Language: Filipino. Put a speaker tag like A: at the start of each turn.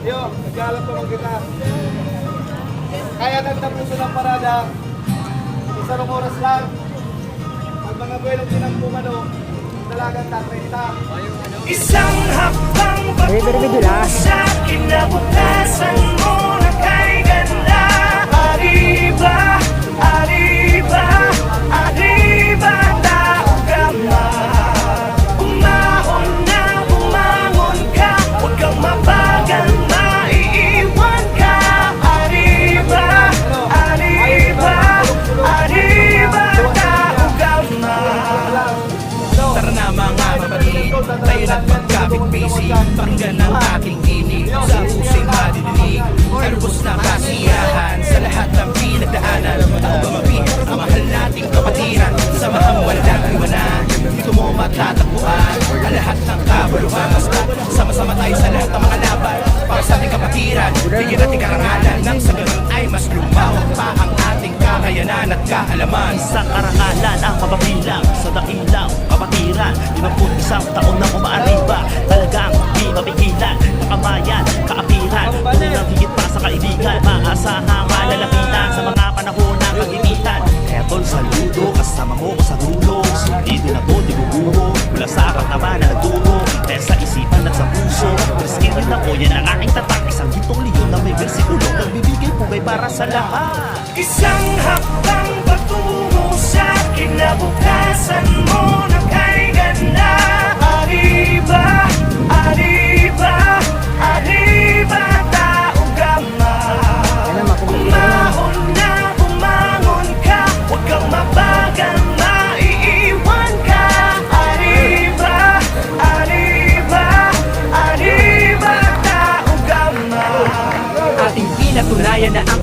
A: Yo, naglalap naman kita. Kaya nagtapuso ng parada, isang oras lang. Ang mga buwelong tinagpumano, dalagang tatreta.
B: Isang hakbang patungo sa kinabukasan mo na kay ganda. Arriba, arriba, arriba, tao ka man. Umahon na, bumangon ka, huwag kang mabagal, maiiwan ka. Arriba, arriba, arriba, tao ka man.
C: Tara na mga kapatid, tayo na't magkapit-busy. Pakinggan ang aking tinig, sa pusa'y madidinig. Sa lubos na kasiyahan, sa lahat ng pinagdaanan. Tao ba mabihit ang mahal nating kapatiran? Samahang walang iwanan, dito mo matatagpuan ang lahat ng kabuluhan. Basta sama-sama tayo sa lahat ng mga laban para sa ating kapatiran. Bigyan natin karangalan nang sa ganun ay mas lumawak pa ang ating kakayanan at kaalaman.
D: Sa karangalan ang mapabilang sa dakilang kapatiran. 51 taon na umaariba, talagang di mapigilan. Nakamayan, kaapiran, tunay ng higit pa sa kaibigan. Maasahang malalapitan sa mga panahon ng pagbibitan. Kaya tol, saludo, kasama mo ko sa dulo. Sundido na to, di bubuho, mula sa katawan na nagturo. Kaya sa isipan at sa puso, maski rin ako, yan ang aking tatak. Isang gintong liyon na may versikulo, nagbibigay pugay para sa lahat.
B: Isang hakbang patungo sa kinabukasan mo na kay ganda. Arriba, arriba, arriba, tao ka man. Umahon na, bumangon ka, huwag kang mabagal, maiiwan ka. Arriba, arriba, arriba, tao ka man.
C: Ating pinatunayan na ang